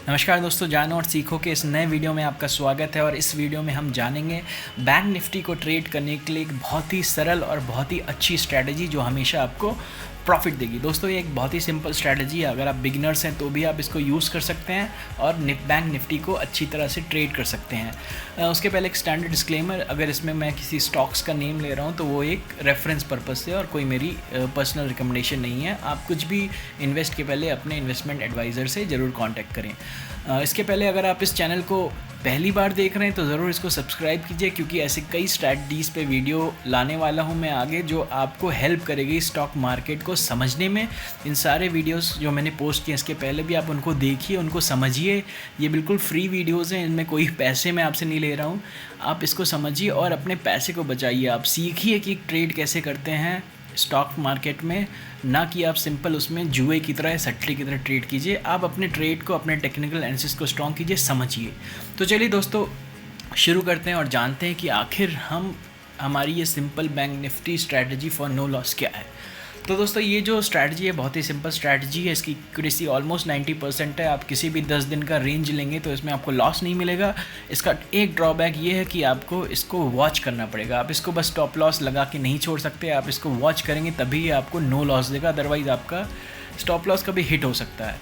नमस्कार दोस्तों, जानो और सीखो के इस नए वीडियो में आपका स्वागत है। और इस वीडियो में हम जानेंगे बैंक निफ्टी को ट्रेड करने के लिए एक बहुत ही सरल और बहुत ही अच्छी स्ट्रैटेजी जो हमेशा आपको प्रॉफिट देगी। दोस्तों ये एक बहुत ही सिंपल स्ट्रैटेजी है, अगर आप बिगिनर्स हैं तो भी आप इसको यूज़ कर सकते हैं और बैंक निफ्टी को अच्छी तरह से ट्रेड कर सकते हैं। उसके पहले एक स्टैंडर्ड डिस्क्लेमर, अगर इसमें मैं किसी स्टॉक्स का नेम ले रहा हूँ तो वो एक रेफरेंस पर्पस से और कोई मेरी पर्सनल रिकमेंडेशन नहीं है। आप कुछ भी इन्वेस्ट के पहले अपने इन्वेस्टमेंट एडवाइज़र से ज़रूर कॉन्टैक्ट करें। इसके पहले अगर आप इस चैनल को पहली बार देख रहे हैं तो ज़रूर इसको सब्सक्राइब कीजिए, क्योंकि ऐसे कई स्ट्रैटेजीज़ पे वीडियो लाने वाला हूं मैं आगे जो आपको हेल्प करेगी स्टॉक मार्केट को समझने में। इन सारे वीडियोस जो मैंने पोस्ट किए इसके पहले भी आप उनको देखिए, उनको समझिए। ये बिल्कुल फ्री वीडियोज़ हैं, इनमें कोई पैसे मैं आपसे नहीं ले रहा हूँ। आप इसको समझिए और अपने पैसे को बचाइए। आप सीखिए कि ट्रेड कैसे करते हैं स्टॉक मार्केट में, ना कि आप सिंपल उसमें जुए की तरह सट्टे की तरह ट्रेड कीजिए। आप अपने ट्रेड को, अपने टेक्निकल एनालिसिस को स्ट्रॉन्ग कीजिए, समझिए। तो चलिए दोस्तों शुरू करते हैं और जानते हैं कि आखिर हमारी ये simple bank Nifty strategy for no loss क्या है। तो दोस्तों ये जो स्ट्रैटेजी है बहुत ही सिंपल स्ट्रैटेजी है। इसकी एक्यूरेसी ऑलमोस्ट 90% है। आप किसी भी 10 दिन का रेंज लेंगे तो इसमें आपको लॉस नहीं मिलेगा। इसका एक ड्रॉबैक ये है कि आपको इसको वॉच करना पड़ेगा। आप इसको बस स्टॉप लॉस लगा के नहीं छोड़ सकते, आप इसको वॉच करेंगे तभी आपको नो लॉस देगा, अदरवाइज़ आपका स्टॉप लॉस कभी हिट हो सकता है।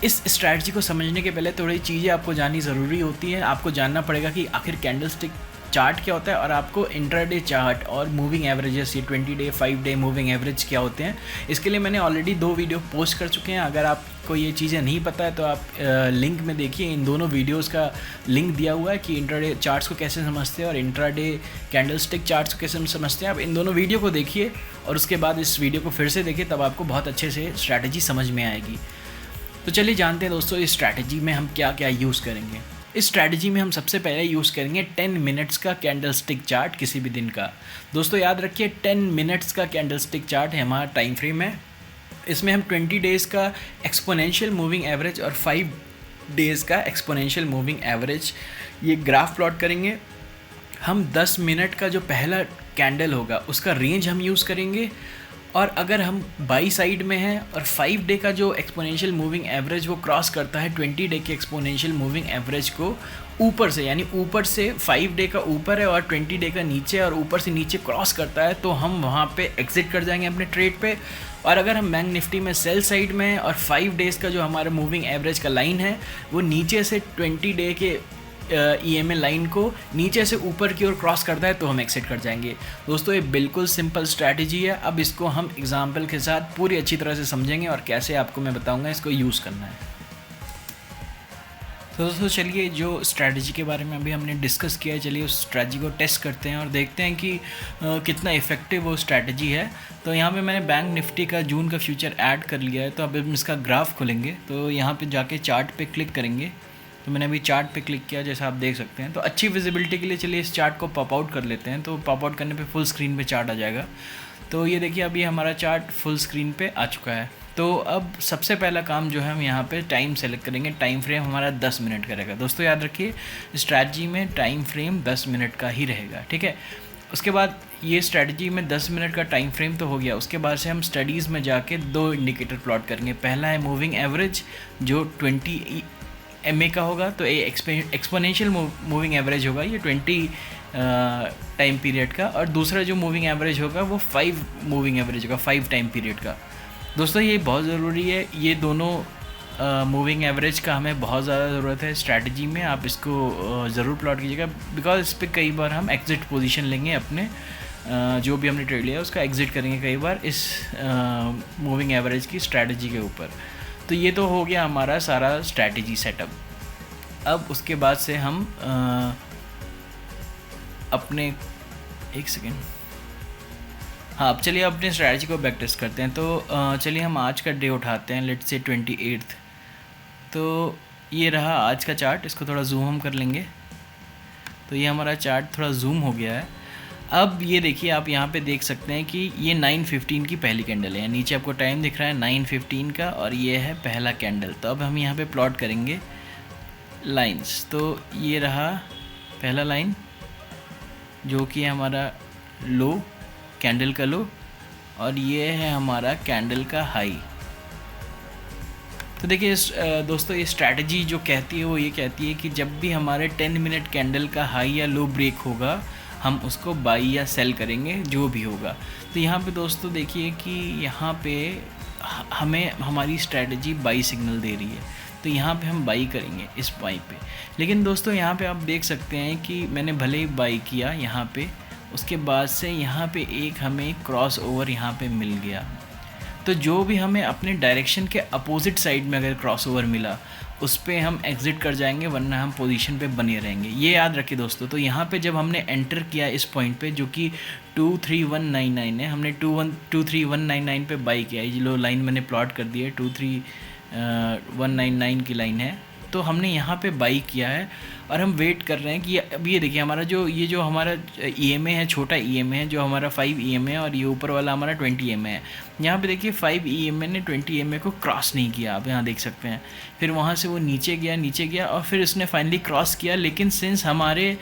इस स्ट्रैटेजी को समझने के पहले थोड़ी चीज़ें आपको जाननी ज़रूरी होती है। आपको जानना पड़ेगा कि आखिर कैंडलस्टिक चार्ट क्या होता है और आपको इंट्राडे चार्ट और मूविंग एवरेजेस, ये 20 डे 5 डे मूविंग एवरेज क्या होते हैं। इसके लिए मैंने ऑलरेडी 2 वीडियो पोस्ट कर चुके हैं। अगर आपको ये चीज़ें नहीं पता है तो आप लिंक में देखिए, इन दोनों वीडियोस का लिंक दिया हुआ है कि इंट्राडे चार्ट्स को कैसे समझते हैं और इंट्राडे कैंडलस्टिक चार्ट्स को कैसे समझते हैं। आप इन दोनों वीडियो को देखिए और उसके बाद इस वीडियो को फिर से देखिए, तब आपको बहुत अच्छे से स्ट्रैटेजी समझ में आएगी। तो चलिए जानते हैं दोस्तों इस स्ट्रैटेजी में हम क्या क्या यूज़ करेंगे। इस स्ट्रैटेजी में हम सबसे पहले यूज़ करेंगे 10 मिनट्स का कैंडलस्टिक चार्ट किसी भी दिन का। दोस्तों याद रखिए 10 मिनट्स का कैंडलस्टिक चार्ट है हमारा टाइम फ्रेम है। इसमें हम 20 डेज़ का एक्सपोनेंशियल मूविंग एवरेज और 5 डेज़ का एक्सपोनेंशियल मूविंग एवरेज ये ग्राफ प्लॉट करेंगे। हम 10 मिनट का जो पहला कैंडल होगा उसका रेंज हम यूज़ करेंगे, और अगर हम बाई साइड में हैं और 5 डे का जो एक्सपोनेंशियल मूविंग एवरेज वो क्रॉस करता है 20 डे के एक्सपोनेंशियल मूविंग एवरेज को ऊपर से, यानी ऊपर से 5 डे का ऊपर है और 20 डे का नीचे और ऊपर से नीचे क्रॉस करता है, तो हम वहाँ पे एग्जिट कर जाएंगे अपने ट्रेड पे। और अगर हम बैंक निफ्टी में सेल साइड में हैं और 5 डेज़ का जो हमारा मूविंग एवरेज का लाइन है वो नीचे से 20 डे के EMA लाइन को नीचे से ऊपर की ओर क्रॉस करता है तो हम एक्सिट कर जाएंगे। दोस्तों ये बिल्कुल सिंपल स्ट्रैटेजी है। अब इसको हम एग्जांपल के साथ पूरी अच्छी तरह से समझेंगे और कैसे आपको मैं बताऊंगा इसको यूज़ करना है। तो दोस्तों चलिए जो स्ट्रैटेजी के बारे में अभी हमने डिस्कस किया है, चलिए उस स्ट्रैटेजी को टेस्ट करते हैं और देखते हैं कि कितना इफेक्टिव वो स्ट्रैटेजी है। तो यहाँ पे मैंने बैंक निफ्टी का जून का फ्यूचर ऐड कर लिया है। तो अब हम इसका ग्राफ खोलेंगे, तो यहाँ पे जाके चार्ट पे क्लिक करेंगे। तो मैंने अभी चार्ट पे क्लिक किया, जैसा आप देख सकते हैं। तो अच्छी विजिबिलिटी के लिए चलिए इस चार्ट को पॉप आउट कर लेते हैं। तो पॉप आउट करने पे फुल स्क्रीन पे चार्ट आ जाएगा। तो ये देखिए अभी हमारा चार्ट फुल स्क्रीन पे आ चुका है। तो अब सबसे पहला काम जो है हम यहाँ पे टाइम सेलेक्ट करेंगे। टाइम फ्रेम हमारा 10 मिनट का रहेगा। दोस्तों याद रखिए स्ट्रैटेजी में टाइम फ्रेम 10 मिनट का ही रहेगा, ठीक है। उसके बाद ये स्ट्रैटेजी में 10 मिनट का टाइम फ्रेम तो हो गया। उसके बाद से हम स्टडीज़ में जाके 2 इंडिकेटर प्लॉट करेंगे। पहला है मूविंग एवरेज जो 20 MA का होगा, तो ये एक्सपोनेंशियल मूविंग एवरेज होगा ये 20 टाइम पीरियड का। और दूसरा जो मूविंग एवरेज होगा वो 5 मूविंग एवरेज होगा 5 टाइम पीरियड का। दोस्तों ये बहुत ज़रूरी है, ये दोनों मूविंग एवरेज का हमें बहुत ज़्यादा ज़रूरत है स्ट्रैटेजी में। आप इसको ज़रूर प्लॉट कीजिएगा, बिकॉज इस पर कई बार हम एग्जिट पोजीशन लेंगे अपने जो भी हमने ट्रेड लिया उसका एग्जिट करेंगे कई बार इस मूविंग एवरेज की स्ट्रैटेजी के ऊपर। तो ये तो हो गया हमारा सारा स्ट्रैटेजी सेटअप। अब उसके बाद से हम अपने एक सेकेंड, हाँ अब चलिए अपने स्ट्रैटेजी को बैक टेस्ट करते हैं। तो चलिए हम आज का डे उठाते हैं, लेट्स से 28। तो ये रहा आज का चार्ट, इसको थोड़ा जूम हम कर लेंगे। तो ये हमारा चार्ट थोड़ा जूम हो गया है। अब ये देखिए आप यहाँ पे देख सकते हैं कि ये 9:15 की पहली कैंडल है। नीचे आपको टाइम दिख रहा है 9:15 का और ये है पहला कैंडल। तो अब हम यहाँ पे प्लॉट करेंगे लाइंस। तो ये रहा पहला लाइन जो कि हमारा लो, कैंडल का लो, और ये है हमारा कैंडल का हाई। तो देखिए दोस्तों, ये स्ट्रैटेजी जो कहती है वो ये कहती है कि जब भी हमारे 10 मिनट कैंडल का हाई या लो ब्रेक होगा, हम उसको बाई या सेल करेंगे, जो भी होगा। तो यहाँ पे दोस्तों देखिए कि यहाँ पे हमें हमारी स्ट्रैटेजी बाई सिग्नल दे रही है, तो यहाँ पे हम बाई करेंगे इस बाई पे। लेकिन दोस्तों यहाँ पे आप देख सकते हैं कि मैंने भले ही बाई किया यहाँ पे, उसके बाद से यहाँ पे एक हमें क्रॉस ओवर यहाँ पे मिल गया। तो जो भी हमें अपने डायरेक्शन के अपोजिट साइड में अगर क्रॉस ओवर मिला, उस पर हम एग्ज़िट कर जाएंगे, वरना हम पोजीशन पे बने रहेंगे। ये याद रखिए दोस्तों। तो यहाँ पे जब हमने एंटर किया इस पॉइंट पे, जो कि 23199 है, हमने 23199 पे बाई किया। ये लो लाइन मैंने प्लॉट कर दी है, 23199 की लाइन है। तो हमने यहाँ पे बाई किया है और हम वेट कर रहे हैं कि अब ये देखिए हमारा जो हमारा EMA है, छोटा EMA है, जो हमारा 5 EMA है, और ये ऊपर वाला हमारा 20 EMA है। यहाँ पे देखिए 5 EMA ने 20 EMA को क्रॉस नहीं किया, आप यहाँ देख सकते हैं। फिर वहाँ से वो नीचे गया और फिर उसने फाइनली क्रॉस किया। लेकिन सिंस हमारे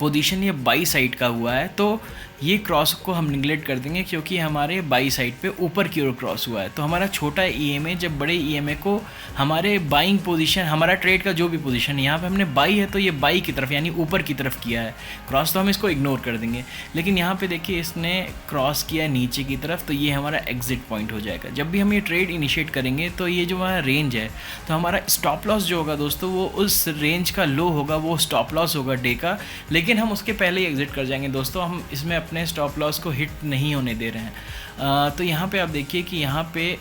पोजीशन ये बाई साइड का हुआ है, तो ये क्रॉस को हम निगलेक्ट कर देंगे, क्योंकि हमारे बाई साइड पे ऊपर की ओर क्रॉस हुआ है। तो हमारा छोटा EMA जब बड़े EMA को हमारे बाइंग पोजीशन, हमारा ट्रेड का जो भी पोजीशन, यहाँ पे हमने बाई है तो ये बाई की तरफ यानी ऊपर की तरफ किया है क्रॉस, तो हम इसको इग्नोर कर देंगे। लेकिन यहाँ पे देखिए इसने क्रॉस किया नीचे की तरफ, तो ये हमारा एग्जिट पॉइंट हो जाएगा। जब भी हम ये ट्रेड इनिशिएट करेंगे तो ये जो हमारा रेंज है, तो हमारा स्टॉप लॉस जो होगा दोस्तों, वो उस रेंज का लो होगा, वो स्टॉप लॉस होगा डे का। लेकिन हम उसके पहले ही एग्जिट कर जाएंगे दोस्तों, हम इसमें अपने स्टॉप लॉस को हिट नहीं होने दे रहे हैं। तो यहाँ पे आप देखिए कि यहाँ पे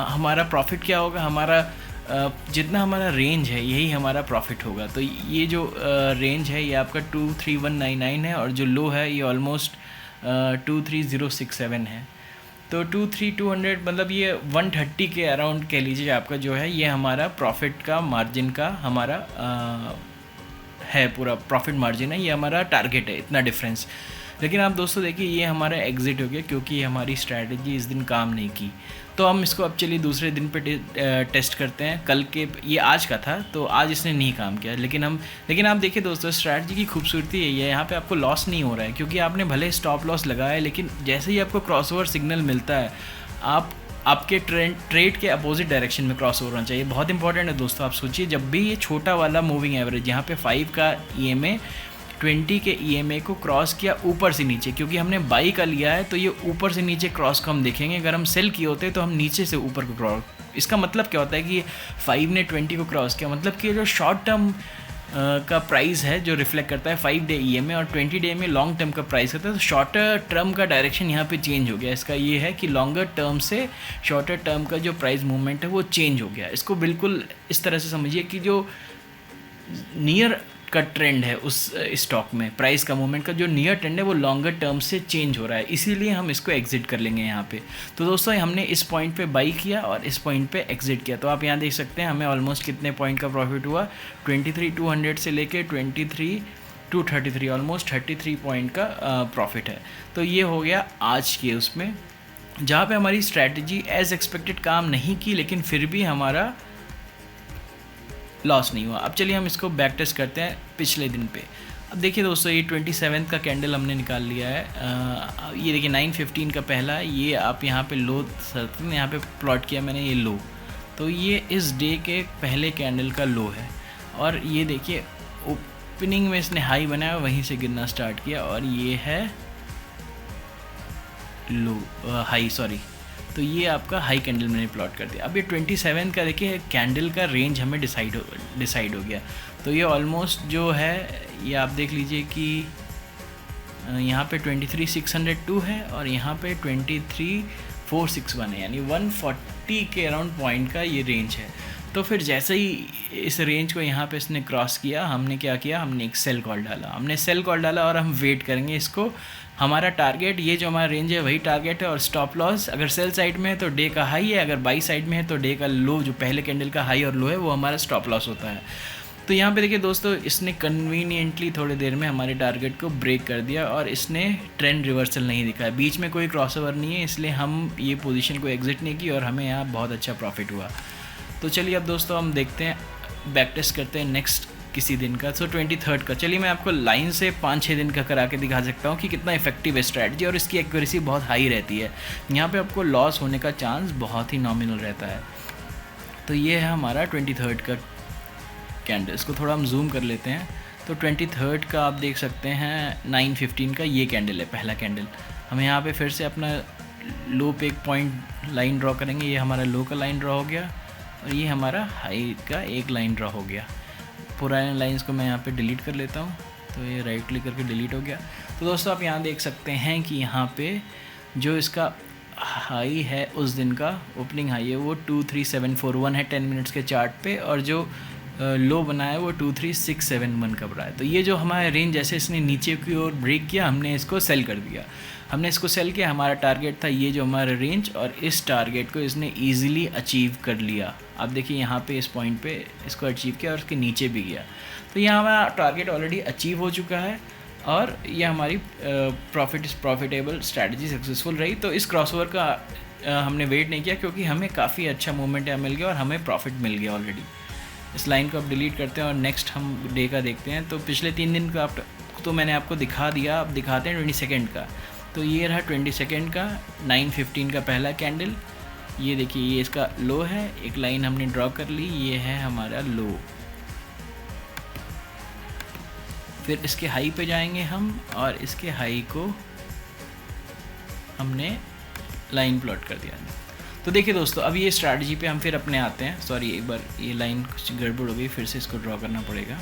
हमारा प्रॉफिट क्या होगा, हमारा जितना हमारा रेंज है यही हमारा प्रॉफिट होगा। तो ये जो रेंज है ये आपका 23199 है, और जो लो है ये ऑलमोस्ट 23067 है। तो 23200 मतलब ये 130 के अराउंड कह लीजिए आपका जो है, ये हमारा प्रॉफिट का मार्जिन का हमारा है, पूरा प्रॉफिट मार्जिन है, ये हमारा टारगेट है, इतना डिफरेंस। लेकिन आप दोस्तों देखिए ये हमारा एग्जिट हो गया, क्योंकि हमारी स्ट्रैटेजी इस दिन काम नहीं की। तो हम इसको अब चलिए दूसरे दिन पे टेस्ट करते हैं। कल के ये आज का था, तो आज इसने नहीं काम किया। लेकिन आप देखिए दोस्तों, स्ट्रैटेजी की खूबसूरती यही है, यहाँ पे आपको लॉस नहीं हो रहा है, क्योंकि आपने भले स्टॉप लॉस लगाया है, लेकिन जैसे ही आपको क्रॉसओवर सिग्नल मिलता है, आपके ट्रेड के अपोजिट डायरेक्शन में क्रॉस ओवर होना चाहिए। बहुत इंपॉर्टेंट है दोस्तों। आप सोचिए जब भी ये छोटा वाला मूविंग एवरेज, यहाँ पे 5 का EMA 20 के EMA को क्रॉस किया ऊपर से नीचे, क्योंकि हमने बाई का लिया है, तो ये ऊपर से नीचे क्रॉस को हम देखेंगे। अगर हम सेल किए होते तो हम नीचे से ऊपर को क्रॉस, इसका मतलब क्या होता है कि 5 ने 20 को क्रॉस किया, मतलब कि जो शॉर्ट टर्म का प्राइस है, जो रिफ्लेक्ट करता है 5 डे EMA, और 20 डे में लॉन्ग टर्म का प्राइस होता है। तो शॉर्टर टर्म का डायरेक्शन यहाँ पे चेंज हो गया। इसका ये है कि लॉन्गर टर्म से शॉर्टर टर्म का जो प्राइस मूवमेंट है वो चेंज हो गया। इसको बिल्कुल इस तरह से समझिए कि जो नियर का ट्रेंड है उस स्टॉक में, प्राइस का मूवमेंट का जो नियर ट्रेंड है वो लॉन्गर टर्म से चेंज हो रहा है, इसीलिए हम इसको एग्जिट कर लेंगे यहाँ पे। तो दोस्तों हमने इस पॉइंट पे बाई किया और इस पॉइंट पे एग्जिट किया। तो आप यहाँ देख सकते हैं हमें ऑलमोस्ट कितने पॉइंट का प्रॉफिट हुआ, 23,200 से लेके 23,233, ऑलमोस्ट 33 पॉइंट का प्रॉफिट है। तो ये हो गया आज के उसमें, जहाँ पे हमारी स्ट्रैटेजी एज एक्सपेक्टेड काम नहीं की, लेकिन फिर भी हमारा लॉस नहीं हुआ। अब चलिए हम इसको बैक टेस्ट करते हैं पिछले दिन पे। अब देखिए दोस्तों, ये 27 का कैंडल हमने निकाल लिया है। ये देखिए 9:15 का पहला, ये आप यहाँ पे लो सर्किल यहाँ पे प्लॉट किया मैंने, ये लो, तो ये इस डे के पहले कैंडल का लो है। और ये देखिए ओपनिंग में इसने हाई बनाया, वहीं से गिरना स्टार्ट किया, और ये है लो हाई, सॉरी। तो ये आपका हाई कैंडल मैंने प्लॉट कर दिया। अब ये 27 का देखिए कैंडल का रेंज हमें डिसाइड हो गया। तो ये ऑलमोस्ट जो है, ये आप देख लीजिए कि यहाँ पे 23,602 है और यहाँ पे 23,461 है, यानी 140 के अराउंड पॉइंट का ये रेंज है। तो फिर जैसे ही इस रेंज को यहाँ पे इसने क्रॉस किया, हमने क्या किया, हमने एक सेल कॉल डाला और हम वेट करेंगे इसको। हमारा टारगेट, ये जो हमारा रेंज है वही टारगेट है, और स्टॉप लॉस अगर सेल साइड में है तो डे का हाई है, अगर बाई साइड में है तो डे का लो, जो पहले कैंडल का हाई और लो है वो हमारा स्टॉप लॉस होता है। तो यहाँ पे देखिए दोस्तों, इसने कन्वीनियंटली थोड़ी देर में हमारे टारगेट को ब्रेक कर दिया और इसने ट्रेंड रिवर्सल नहीं दिखाया, बीच में कोई क्रॉसओवर नहीं है, इसलिए हम ये पोजीशन को एग्जिट नहीं की और हमें यहाँ बहुत अच्छा प्रॉफिट हुआ। तो चलिए अब दोस्तों हम देखते हैं, बैक टेस्ट करते हैं नेक्स्ट किसी दिन का। तो 23 का चलिए मैं आपको लाइन से 5-6 दिन का करा के दिखा सकता हूँ कि कितना इफेक्टिव है स्ट्रैटेजी, और इसकी एक्यूरेसी बहुत हाई रहती है। यहाँ पे आपको लॉस होने का चांस बहुत ही नॉमिनल रहता है। तो ये है हमारा 23rd का कैंडल। इसको थोड़ा हम जूम कर लेते हैं। तो 23rd का आप देख सकते हैं 9:15 का ये कैंडल है, पहला कैंडल। हम यहाँ पे फिर से अपना लो पे एक पॉइंट लाइन ड्रॉ करेंगे। ये हमारा लो का लाइन ड्रॉ हो गया और ये हमारा हाई का एक लाइन ड्रॉ हो गया। पुराने लाइंस को मैं यहाँ पे डिलीट कर लेता हूँ। तो ये राइट क्लिक करके डिलीट हो गया। तो दोस्तों आप यहाँ देख सकते हैं कि यहाँ पे जो इसका हाई है उस दिन का ओपनिंग हाई है वो 23741 है 10 मिनट्स के चार्ट पे, और जो लो बना है वो 23671 का बना है। तो ये जो हमारा रेंज जैसे इसने नीचे की ओर ब्रेक किया, हमने इसको सेल कर दिया। हमने इसको सेल किया, हमारा टारगेट था ये जो हमारा रेंज, और इस टारगेट को इसने ईजिली अचीव कर लिया। आप देखिए यहाँ पे इस पॉइंट पे इसको अचीव किया और उसके नीचे भी गया। तो यहाँ हमारा टारगेट ऑलरेडी अचीव हो चुका है और ये हमारी प्रॉफिटेबल स्ट्रैटेजी सक्सेसफुल रही। तो इस क्रॉसओवर का हमने वेट नहीं किया क्योंकि हमें काफ़ी अच्छा मूवमेंट मिल गया और हमें प्रॉफिट मिल गया ऑलरेडी। इस लाइन को अब डिलीट करते हैं और नेक्स्ट हम डे का देखते हैं। तो पिछले 3 दिन का तो मैंने आपको दिखा दिया, अब दिखाते हैं 22nd का। तो ये रहा 22nd का 9:15 का पहला कैंडल। ये देखिए ये इसका लो है, एक लाइन हमने ड्रॉ कर ली, ये है हमारा लो। फिर इसके हाई पे जाएंगे हम और इसके हाई को हमने लाइन प्लॉट कर दिया। तो देखिए दोस्तों अब ये स्ट्रैटेजी पे हम फिर अपने आते हैं। सॉरी एक बार ये लाइन कुछ गड़बड़ हो गई, फिर से इसको ड्रॉ करना पड़ेगा।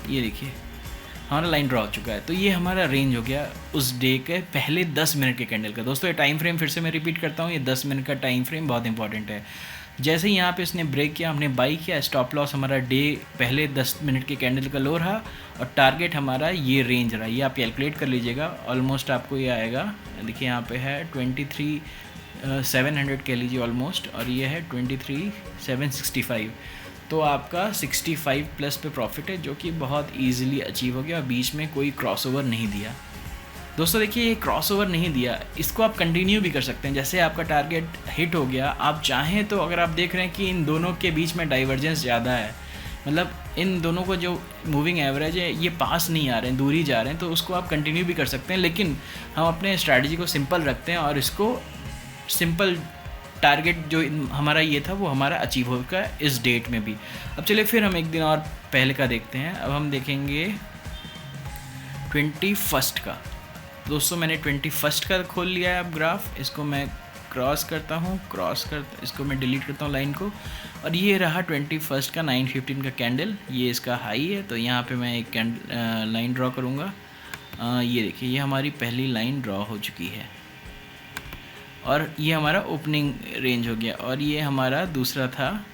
ये देखिए हमारा लाइन ड्रॉ हो चुका है। तो ये हमारा रेंज हो गया उस डे के पहले 10 मिनट के कैंडल का। दोस्तों ये टाइम फ्रेम फिर से मैं रिपीट करता हूँ, ये 10 मिनट का टाइम फ्रेम बहुत इंपॉर्टेंट है। जैसे ही यहाँ पे इसने ब्रेक किया, हमने बाई किया। स्टॉप लॉस हमारा डे पहले 10 मिनट के कैंडल का लो रहा और टारगेट हमारा ये रेंज रहा। ये आप कैलकुलेट कर लीजिएगा, ऑलमोस्ट आपको ये आएगा। देखिए यहाँ पे है 23,700 कह लीजिए ऑलमोस्ट, और ये है 23,765। तो आपका 65 प्लस पे प्रॉफिट है, जो कि बहुत ईजिली अचीव हो गया और बीच में कोई क्रॉसओवर नहीं दिया। दोस्तों देखिए ये क्रॉसओवर नहीं दिया, इसको आप कंटिन्यू भी कर सकते हैं। जैसे आपका टारगेट हिट हो गया, आप चाहें तो अगर आप देख रहे हैं कि इन दोनों के बीच में डाइवर्जेंस ज़्यादा है, मतलब इन दोनों को जो मूविंग एवरेज है ये पास नहीं आ रहे हैं, दूर ही जा रहे हैं, तो उसको आप कंटिन्यू भी कर सकते हैं। लेकिन हम अपने स्ट्रैटेजी को सिंपल रखते हैं और इसको सिंपल टारगेट जो हमारा ये था वो हमारा अचीव होगा इस डेट में भी। अब चलिए फिर हम एक दिन और पहले का देखते हैं। अब हम देखेंगे 21st का। दोस्तों मैंने 21st का खोल लिया है अब ग्राफ। इसको मैं क्रॉस करता हूँ, इसको मैं डिलीट करता हूँ लाइन को, और ये रहा 21st का 9:15 का कैंडल। ये इसका हाई है, तो यहाँ पे मैं एक लाइन ड्रॉ करूँगा। ये देखिए ये हमारी पहली लाइन ड्रॉ हो चुकी है और ये हमारा ओपनिंग रेंज हो गया, और ये हमारा दूसरा था।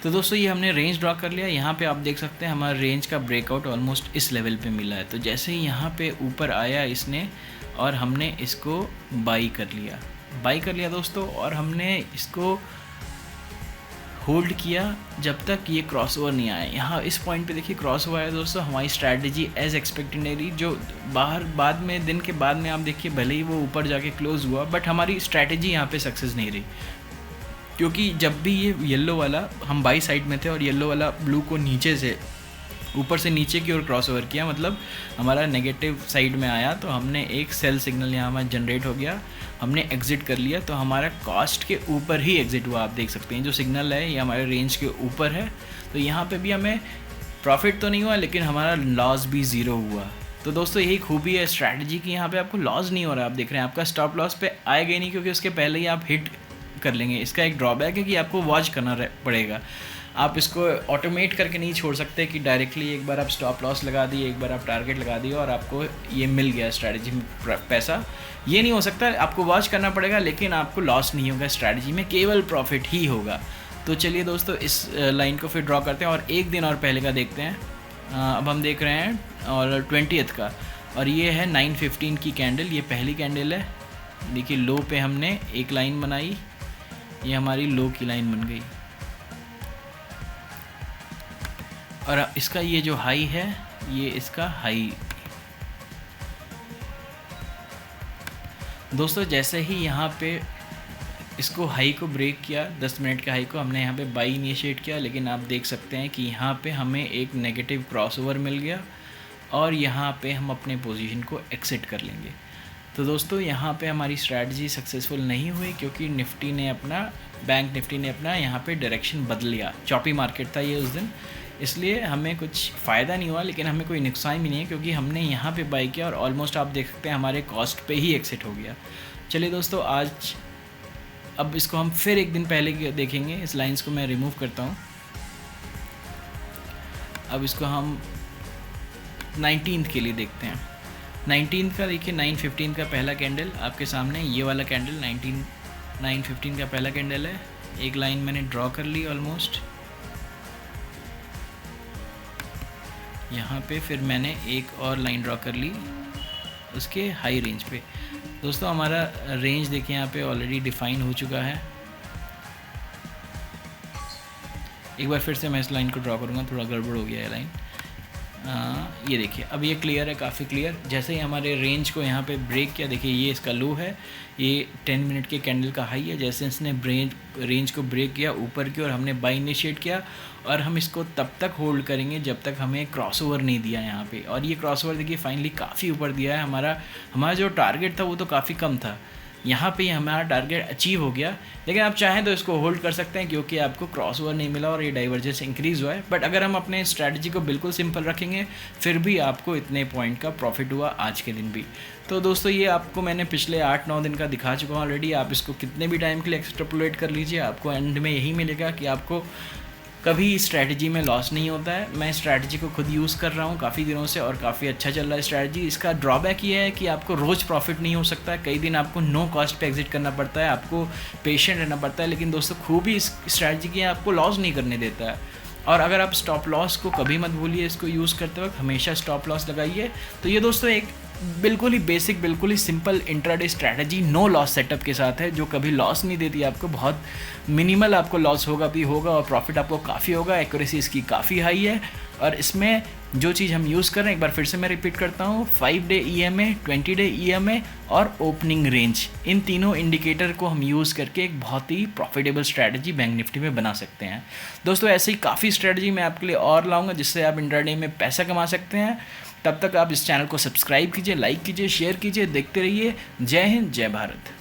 तो दोस्तों ये हमने रेंज ड्रॉ कर लिया। यहाँ पे आप देख सकते हैं हमारा रेंज का ब्रेकआउट ऑलमोस्ट इस लेवल पे मिला है। तो जैसे ही यहाँ पे ऊपर आया इसने और हमने इसको बाई कर लिया दोस्तों, और हमने इसको होल्ड किया जब तक ये क्रॉसओवर नहीं आया। यहाँ इस पॉइंट पे देखिए क्रॉसओवर आया दोस्तों, हमारी स्ट्रैटेजी एज एक्सपेक्टेड नहीं रही। जो बाद में दिन के बाद में आप देखिए भले ही वो ऊपर जाके क्लोज हुआ, बट हमारी स्ट्रैटेजी यहाँ पे सक्सेस नहीं रही, क्योंकि जब भी ये येलो वाला हम बाई साइड में थे और येलो वाला ब्लू को नीचे से ऊपर से नीचे की ओर क्रॉसओवर किया, मतलब हमारा नेगेटिव साइड में आया, तो हमने एक सेल सिग्नल यहाँ हमारा जनरेट हो गया, हमने एग्जिट कर लिया। तो हमारा कॉस्ट के ऊपर ही एग्जिट हुआ। आप देख सकते हैं जो सिग्नल है ये हमारे रेंज के ऊपर है। तो यहाँ पे भी हमें प्रॉफिट तो नहीं हुआ, लेकिन हमारा लॉस भी ज़ीरो हुआ। तो दोस्तों यही खूबी है स्ट्रैटेजी की, यहाँ पे आपको लॉस नहीं हो रहा है। आप देख रहे हैं आपका स्टॉप लॉस पे आएगा ही नहीं, क्योंकि उसके पहले ही आप हिट कर लेंगे। इसका एक ड्रॉबैक है कि आपको वॉच करना पड़ेगा। आप इसको ऑटोमेट करके नहीं छोड़ सकते कि डायरेक्टली एक बार आप स्टॉप लॉस लगा दिए, एक बार आप टारगेट लगा दिए और आपको ये मिल गया स्ट्रैटेजी में पैसा। ये नहीं हो सकता, आपको वॉच करना पड़ेगा, लेकिन आपको लॉस नहीं होगा स्ट्रैटेजी में, केवल प्रॉफिट ही होगा। तो चलिए दोस्तों इस लाइन को फिर ड्रॉ करते हैं और एक दिन और पहले का देखते हैं। अब हम देख रहे हैं और 20th का, और ये है 9:15 की कैंडल। ये पहली कैंडल है। देखिए लो पे हमने एक लाइन बनाई, ये हमारी लो की लाइन बन गई, और इसका ये जो हाई है ये इसका हाई। दोस्तों जैसे ही यहाँ पे इसको हाई को ब्रेक किया, 10 मिनट के हाई को हमने यहाँ पे बाई इनिशिएट किया, लेकिन आप देख सकते हैं कि यहाँ पे हमें एक नेगेटिव क्रॉसओवर मिल गया और यहाँ पे हम अपने पोजीशन को एक्सिट कर लेंगे। तो दोस्तों यहाँ पे हमारी स्ट्रैटेजी सक्सेसफुल नहीं हुई क्योंकि बैंक निफ्टी ने अपना यहाँ पे डायरेक्शन बदल लिया। चॉपी मार्केट था ये उस दिन, इसलिए हमें कुछ फ़ायदा नहीं हुआ, लेकिन हमें कोई नुकसान भी नहीं है क्योंकि हमने यहाँ पे बाई किया और ऑलमोस्ट आप देख सकते हैं हमारे कॉस्ट पे ही एक्सिट हो गया। चलिए दोस्तों, अब इसको हम फिर एक दिन पहले देखेंगे। इस लाइंस को मैं रिमूव करता हूँ। अब इसको हम 19th के लिए देखते हैं। 19th का देखिए, 9:15 का पहला कैंडल आपके सामने, ये वाला कैंडल 9:15 का पहला कैंडल है। एक लाइन मैंने ड्रॉ कर ली ऑलमोस्ट यहाँ पे, फिर मैंने एक और लाइन ड्रॉ कर ली उसके हाई रेंज पे। दोस्तों हमारा रेंज देखिए यहाँ पे ऑलरेडी डिफाइन हो चुका है। एक बार फिर से मैं इस लाइन को ड्रॉ करूँगा, थोड़ा गड़बड़ हो गया है लाइन। ये देखिए अब ये क्लियर है, काफ़ी क्लियर। जैसे ही हमारे रेंज को यहाँ पे ब्रेक किया, देखिए ये इसका लो है, ये 10 मिनट के कैंडल का हाई है। जैसे इसने रेंज को ब्रेक किया ऊपर की और हमने बाई इनिशिएट किया, और हम इसको तब तक होल्ड करेंगे जब तक हमें क्रॉसओवर नहीं दिया यहाँ पे। और ये क्रॉसओवर देखिए फाइनली काफ़ी ऊपर दिया है। हमारा जो टारगेट था वो तो काफ़ी कम था, यहाँ पे हमारा टारगेट अचीव हो गया। लेकिन आप चाहें तो इसको होल्ड कर सकते हैं क्योंकि आपको क्रॉसओवर नहीं मिला और ये डाइवर्जेंस इंक्रीज़ हुआ है। बट अगर हम अपने स्ट्रैटेजी को बिल्कुल सिंपल रखेंगे फिर भी आपको इतने पॉइंट का प्रॉफिट हुआ आज के दिन भी। तो दोस्तों ये आपको मैंने पिछले 8-9 दिन का दिखा चुका हूँ ऑलरेडी। आप इसको कितने भी टाइम के लिए एक्सट्रापोलेट कर लीजिए, आपको एंड में यही मिलेगा कि आपको कभी स्ट्रैटेजी में लॉस नहीं होता है। मैं स्ट्रैटेजी को खुद यूज़ कर रहा हूँ काफ़ी दिनों से और काफ़ी अच्छा चल रहा है स्ट्रैटेजी। इसका ड्रॉबैक ये है कि आपको रोज़ प्रॉफिट नहीं हो सकता है, कई दिन आपको नो कॉस्ट पे एग्जिट करना पड़ता है, आपको पेशेंट रहना पड़ता है। लेकिन दोस्तों खूबी इस स्ट्रैटेजी की आपको लॉस नहीं करने देता है। और अगर आप स्टॉप लॉस को कभी मत भूलिए, इसको यूज़ करते वक्त हमेशा स्टॉप लॉस लगाइए। तो ये दोस्तों एक बिल्कुल ही बेसिक, बिल्कुल ही simple intraday strategy no loss setup के साथ है, जो कभी लॉस नहीं देती आपको। बहुत मिनिमल आपको लॉस होगा भी होगा और प्रॉफिट आपको काफ़ी होगा। एक्यूरेसी इसकी काफ़ी हाई है और इसमें जो चीज़ हम यूज़ कर रहे हैं, एक बार फिर से मैं रिपीट करता हूँ, 5 डे EMA, 20 डे EMA और ओपनिंग रेंज, इन तीनों इंडिकेटर को हम यूज़ करके एक बहुत ही प्रॉफिटेबल स्ट्रैटेजी बैंक निफ्टी में बना सकते हैं। दोस्तों ऐसे ही काफ़ी स्ट्रैटेजी मैं आपके लिए और लाऊंगा जिससे आप इंट्राडे में पैसा कमा सकते हैं। तब तक आप इस चैनल को सब्सक्राइब कीजिए, लाइक कीजिए, शेयर कीजिए, देखते रहिए। जय हिंद, जय भारत।